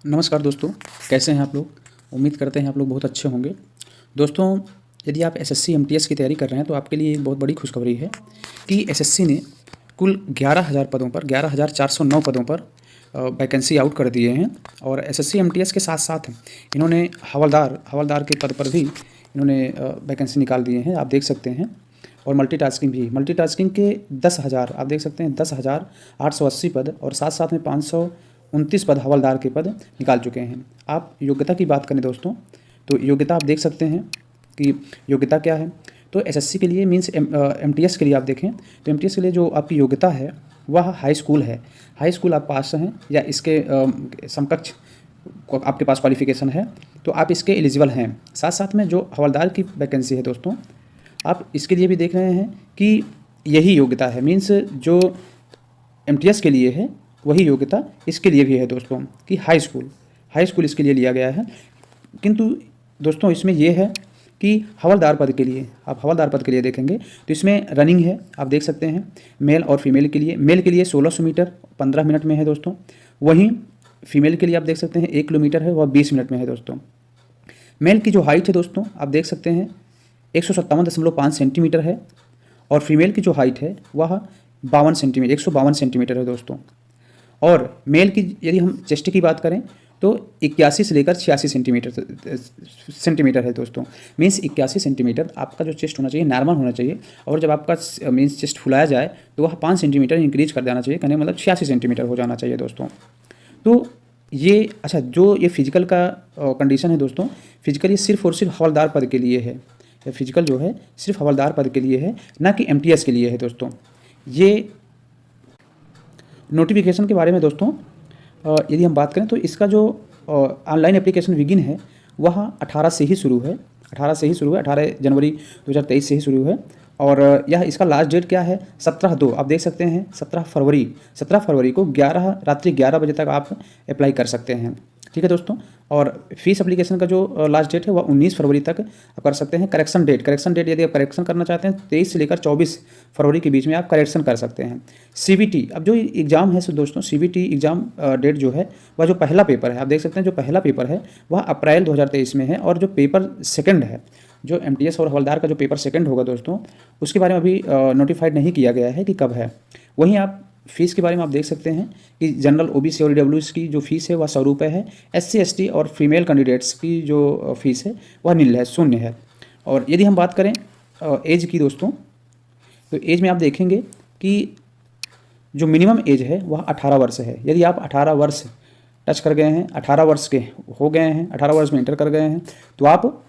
नमस्कार दोस्तों, कैसे हैं आप लोग। उम्मीद करते हैं आप लोग बहुत अच्छे होंगे। दोस्तों, यदि आप एसएससी एमटीएस की तैयारी कर रहे हैं तो आपके लिए एक बहुत बड़ी खुशखबरी है कि एसएससी ने कुल 11,000 पदों पर 11,409 पदों पर वैकेंसी आउट कर दिए हैं। और एसएससी एमटीएस के साथ साथ इन्होंने हवलदार के पद पर भी इन्होंने वैकेंसी निकाल दिए हैं, आप देख सकते हैं। और मल्टीटास्किंग के 10,000 आप देख सकते हैं, 10,880 पद और साथ साथ में 529 पद हवलदार के पद निकाल चुके हैं। आप योग्यता की बात करें दोस्तों, तो योग्यता आप देख सकते हैं कि योग्यता क्या है। तो एसएससी के लिए मींस एमटीएस के लिए आप देखें तो एमटीएस के लिए जो आपकी योग्यता है वह हाई स्कूल है। हाई स्कूल आप पास हैं या इसके समकक्ष आपके पास क्वालिफिकेशन है तो आप इसके एलिजिबल हैं। साथ साथ में जो हवलदार की वैकेंसी है दोस्तों, आप इसके लिए भी देख रहे हैं कि यही योग्यता है। मींस जो एमटीएस के लिए है वही योग्यता इसके लिए भी है दोस्तों कि हाई स्कूल इसके लिए लिया गया है। किंतु दोस्तों इसमें यह है कि हवलदार पद के लिए आप हवलदार पद के लिए देखेंगे तो इसमें रनिंग है, आप देख सकते हैं। मेल और फीमेल के लिए 1600 मीटर 15 मिनट में है दोस्तों। वहीं फीमेल के लिए आप देख सकते हैं 1 किलोमीटर है, वह 20 मिनट में है दोस्तों। मेल की जो हाइट है दोस्तों आप देख सकते हैं 157.5 सेंटीमीटर है और फीमेल की जो हाइट है वह 152 सेंटीमीटर है दोस्तों। और मेल की यदि हम चेस्ट की बात करें तो 81 से लेकर 86 सेंटीमीटर है दोस्तों। मीन्स 81 सेंटीमीटर आपका जो चेस्ट होना चाहिए नॉर्मल होना चाहिए, और जब आपका मीन्स चेस्ट फुलाया जाए तो वह 5 सेंटीमीटर इंक्रीज कर देना चाहिए, कहने मतलब 86 सेंटीमीटर हो जाना चाहिए दोस्तों। तो ये अच्छा, जो ये फिजिकल का कंडीशन है दोस्तों, फिजिकल ये सिर्फ और सिर्फ हवलदार पद के लिए है। फिजिकल जो है सिर्फ हवलदार पद के लिए है, ना कि एमटीएस के लिए है दोस्तों। ये नोटिफिकेशन के बारे में दोस्तों यदि हम बात करें तो इसका जो ऑनलाइन एप्लीकेशन बिगिन है वह 18 से ही शुरू है। 18 जनवरी 2023 से ही शुरू है। और यह इसका लास्ट डेट क्या है 17/2 आप देख सकते हैं, 17 फरवरी को रात्रि 11 बजे तक आप अप्लाई कर सकते हैं। ठीक है दोस्तों। और फीस एप्लीकेशन का जो लास्ट डेट है वह 19 फरवरी तक आप कर सकते हैं। करेक्शन डेट यदि आप करेक्शन करना चाहते हैं 23 से लेकर 24 फरवरी के बीच में आप करेक्शन कर सकते हैं। सीबीटी, अब जो एग्ज़ाम है दोस्तों, सीबीटी एग्ज़ाम डेट जो है वह जो पहला पेपर है आप देख सकते हैं, जो पहला पेपर है वह अप्रैल 2023 में है। और जो पेपर सेकंड है, जो एमटीएस और हवलदार का जो पेपर सेकंड होगा दोस्तों, उसके बारे में अभी नोटिफाइड नहीं किया गया है कि कब है। वहीं आप फीस के बारे में आप देख सकते हैं कि जनरल ओबीसी और ईडब्ल्यूएस की जो फीस है वह 100 रुपये है। एससी एसटी और फीमेल कैंडिडेट्स की जो फीस है वह नील है, शून्य है। और यदि हम बात करें एज की दोस्तों, तो एज में आप देखेंगे कि जो मिनिमम एज है वह 18 वर्ष है। यदि आप 18 वर्ष टच कर गए हैं, 18 वर्ष के हो गए हैं, 18 वर्ष में इंटर कर गए हैं तो आप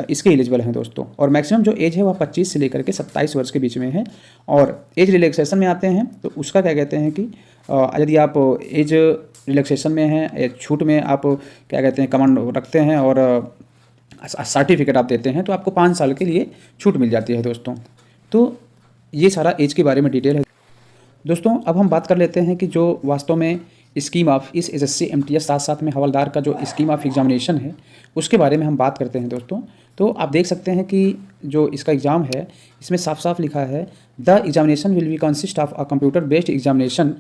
इसके एलिजिबल हैं दोस्तों। और मैक्सिमम जो एज है वह 25 से लेकर के 27 वर्ष के बीच में है। और एज रिलैक्सेशन में आते हैं तो उसका क्या कहते हैं कि यदि आप एज रिलैक्सेशन में हैं, छूट में आप क्या कहते हैं कमांड रखते हैं और सर्टिफिकेट आप देते हैं तो आपको 5 साल के लिए छूट मिल जाती है दोस्तों। तो ये सारा एज के बारे में डिटेल है दोस्तों। अब हम बात कर लेते हैं कि जो वास्तव में स्कीम ऑफ इस एसएससी एमटीएस साथ साथ में हवलदार का जो स्कीम ऑफ एग्जामिनेशन है उसके बारे में हम बात करते हैं दोस्तों। तो आप देख सकते हैं कि जो इसका एग्ज़ाम है इसमें साफ साफ लिखा है the examination will be consist of a computer based examination.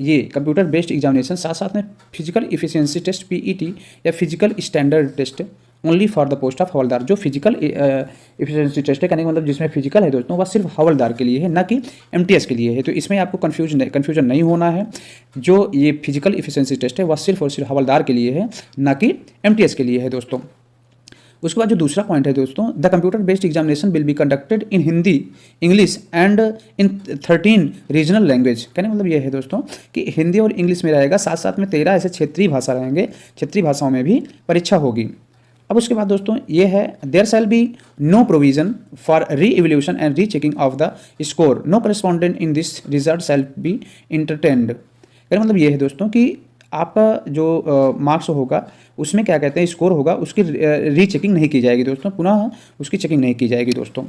ये कंप्यूटर बेस्ड एग्जामिनेशन साथ साथ में फिजिकल इफिशियंसी टेस्ट पीईटी या physical standard test only for the post of havaldar. जो फिजिकल इफिशियंसी टेस्ट है, कहने का मतलब जिसमें फिजिकल है दोस्तों वह सिर्फ हवलदार के लिए है, ना कि एमटीएस के लिए है। तो इसमें आपको कन्फ्यूजन नहीं होना है। जो ये फिजिकल इफिशियंसी टेस्ट है वह सिर्फ और सिर्फ हवलदार के लिए है, ना कि एमटीएस के लिए है दोस्तों। उसके बाद जो दूसरा पॉइंट है दोस्तों, the computer based examination will be conducted in Hindi, English and in 13 regional language. कहने मतलब ये है दोस्तों कि हिंदी और इंग्लिश में रहेगा, साथ साथ में 13 ऐसे क्षेत्रीय भाषा रहेंगे, क्षेत्रीय भाषाओं में भी परीक्षा होगी। अब उसके बाद दोस्तों ये है there shall be no provision for reevaluation and rechecking of the score, no correspondent in this result shall be entertained. कहने मतलब ये है दोस्तों कि आपका जो मार्क्स होगा उसमें क्या कहते हैं स्कोर होगा, उसकी रीचेकिंग नहीं की जाएगी दोस्तों, पुनः उसकी चेकिंग नहीं की जाएगी दोस्तों।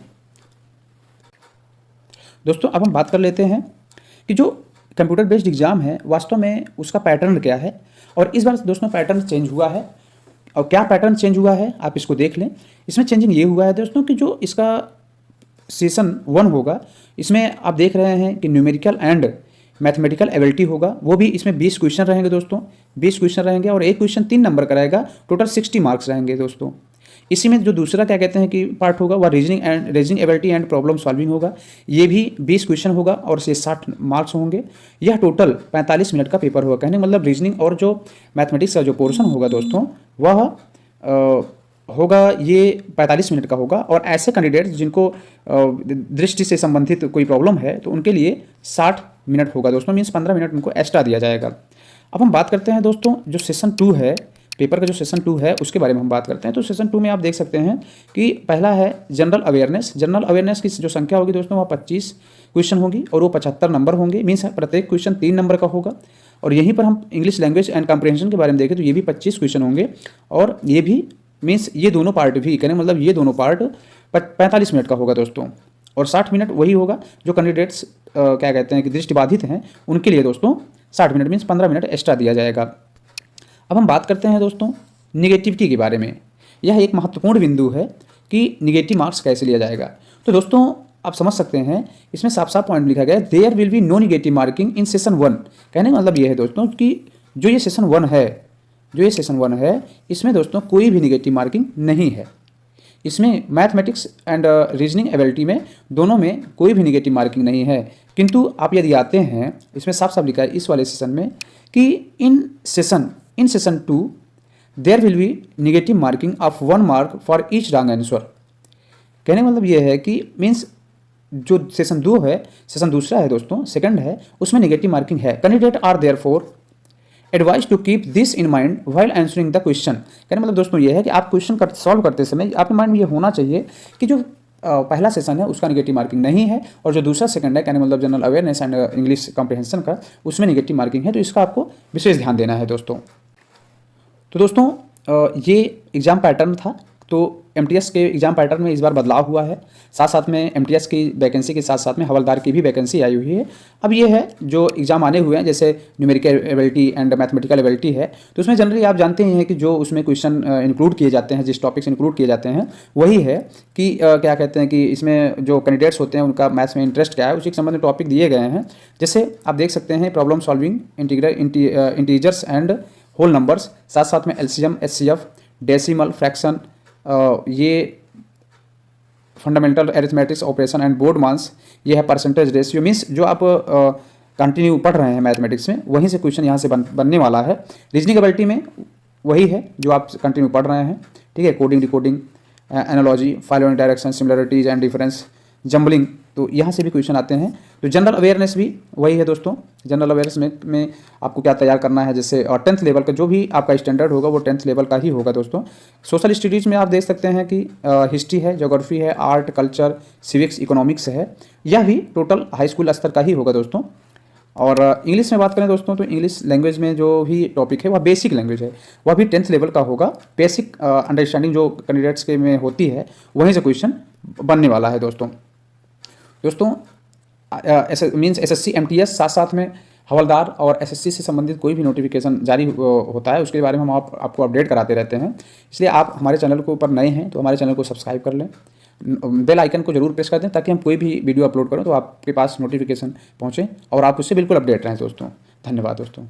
अब हम बात कर लेते हैं कि जो कंप्यूटर बेस्ड एग्जाम है वास्तव में उसका पैटर्न क्या है। और इस बार दोस्तों पैटर्न चेंज हुआ है। और क्या पैटर्न चेंज हुआ है आप इसको देख लें। इसमें चेंजिंग ये हुआ है दोस्तों कि जो इसका सेशन 1 होगा इसमें आप देख रहे हैं कि न्यूमेरिकल एंड मैथमेटिकल एबिलिटी होगा, वो भी इसमें 20 क्वेश्चन रहेंगे दोस्तों, 20 क्वेश्चन रहेंगे और एक क्वेश्चन 3 नंबर का रहेगा, टोटल 60 मार्क्स रहेंगे दोस्तों। इसी में जो दूसरा क्या कहते हैं कि पार्ट होगा वह reasoning ability and problem solving होगा, ये भी 20 क्वेश्चन होगा और से 60 मार्क्स होंगे। यह टोटल 45 मिनट का पेपर होगा। कहने मतलब रीजनिंग और जो मैथमेटिक्स का जो पोर्शन होगा दोस्तों वह होगा ये 45 मिनट का होगा। और ऐसे कैंडिडेट्स जिनको दृष्टि से संबंधित कोई प्रॉब्लम है तो उनके लिए 60 मिनट होगा दोस्तों, मीन्स 15 मिनट उनको एक्स्ट्रा दिया जाएगा। अब हम बात करते हैं दोस्तों जो सेशन 2 है, पेपर का जो सेशन 2 है उसके बारे में हम बात करते हैं। तो सेशन 2 में आप देख सकते हैं कि पहला है जनरल अवेयरनेस। जनरल अवेयरनेस की जो संख्या होगी दोस्तों वह 25 क्वेश्चन होगी और वो 75 नंबर होंगे, मीन्स प्रत्येक क्वेश्चन 3 नंबर का होगा। और यहीं पर हम इंग्लिश लैंग्वेज एंड कॉम्प्रिहेंशन के बारे में देखें तो ये भी 25 क्वेश्चन होंगे और ये भी मीन्स ये दोनों पार्ट भी कहने मतलब ये दोनों पार्ट 45 मिनट का होगा दोस्तों। और 60 मिनट वही होगा जो कैंडिडेट्स क्या कहते हैं कि दृष्टिबाधित हैं उनके लिए दोस्तों 60 मिनट मीन्स 15 मिनट एक्स्ट्रा दिया जाएगा। अब हम बात करते हैं दोस्तों निगेटिविटी के बारे में। यह एक महत्वपूर्ण बिंदु है कि निगेटिव मार्क्स कैसे लिया जाएगा। तो दोस्तों आप समझ सकते हैं इसमें साफ साफ पॉइंट लिखा गया है, there will be no negative marking in session 1। कहने का मतलब ये है दोस्तों कि जो ये सेशन 1 है इसमें दोस्तों कोई भी निगेटिव मार्किंग नहीं है। इसमें मैथमेटिक्स एंड रीजनिंग एबिलिटी में दोनों में कोई भी निगेटिव मार्किंग नहीं है। किंतु आप यदि आते हैं इसमें साफ साफ लिखा है इस वाले सेशन में कि in session 2 there will be negative marking of 1 mark for each wrong answer. कहने का मतलब ये है कि मीन्स जो सेशन 2 है, सेशन दूसरा है दोस्तों, सेकंड है, उसमें निगेटिव मार्किंग है। Candidate are therefore advise to keep this in mind while answering the question. कहने मतलब दोस्तों ये है कि आप क्वेश्चन सॉल्व करते समय आपके माइंड में ये होना चाहिए कि जो पहला सेशन है उसका निगेटिव मार्किंग नहीं है और जो दूसरा सेकंड है कहने मतलब general awareness and English comprehension का उसमें निगेटिव मार्किंग है। तो इसका आपको विशेष ध्यान देना है दोस्तों। तो दोस्तों ये एग्ज़ाम पैटर्न था। तो एमटीएस के एग्ज़ाम पैटर्न में इस बार बदलाव हुआ है, साथ साथ में एमटीएस की वैकेंसी के साथ साथ में हवलदार की भी वैकेंसी आई हुई है। अब ये है जो एग्ज़ाम आने हुए हैं जैसे numerical ability and mathematical ability है, तो उसमें जनरली आप जानते ही हैं कि जो उसमें क्वेश्चन इंक्लूड किए जाते हैं, जिस टॉपिक्स इंक्लूड किए जाते हैं वही है कि क्या कहते हैं कि इसमें जो कैंडिडेट्स होते हैं उनका मैथ्स में इंटरेस्ट क्या है उसी के संबंध में टॉपिक दिए गए हैं। जैसे आप देख सकते हैं problem solving, integers and whole numbers, साथ साथ में एलसीएम, एचसीएफ, डेसिमल, फ्रैक्शन, ये fundamental arithmetics operation and BODMAS, ये है परसेंटेज रेशियो। मीन्स जो आप कंटिन्यू पढ़ रहे हैं मैथमेटिक्स में वहीं से क्वेश्चन यहाँ से बनने वाला है। रीजनिंग एबिलिटी में वही है जो आप कंटिन्यू पढ़ रहे हैं, ठीक है, coding, decoding, analogy, following direction, similarities and difference, jumbling, तो यहाँ से भी क्वेश्चन आते हैं। तो जनरल अवेयरनेस भी वही है दोस्तों। जनरल अवेयरनेस में आपको क्या तैयार करना है, जैसे 10th लेवल का जो भी आपका स्टैंडर्ड होगा वो 10th लेवल का ही होगा दोस्तों। सोशल स्टडीज़ में आप देख सकते हैं कि हिस्ट्री है, ज्योग्राफी है, आर्ट, कल्चर, सिविक्स, इकोनॉमिक्स है, यह भी टोटल हाई स्कूल स्तर का ही होगा दोस्तों। और इंग्लिश में बात करें दोस्तों तो इंग्लिश लैंग्वेज में जो भी टॉपिक है वह बेसिक लैंग्वेज है, वह भी 10th लेवल का होगा। बेसिक अंडरस्टैंडिंग जो कैंडिडेट्स के में होती है वहीं से क्वेश्चन बनने वाला है दोस्तों। मीन्स एसएससी, एमटीएस, साथ साथ में हवलदार और एसएससी से संबंधित कोई भी नोटिफिकेशन जारी होता है उसके बारे में हम आपको अपडेट कराते रहते हैं। इसलिए आप हमारे चैनल के ऊपर नए हैं तो हमारे चैनल को सब्सक्राइब कर लें, बेल आइकन को जरूर प्रेस कर दें ताकि हम कोई भी वीडियो अपलोड करें तो आपके पास नोटिफिकेशन पहुँचे और आप उससे बिल्कुल अपडेट रहें दोस्तों। धन्यवाद दोस्तों।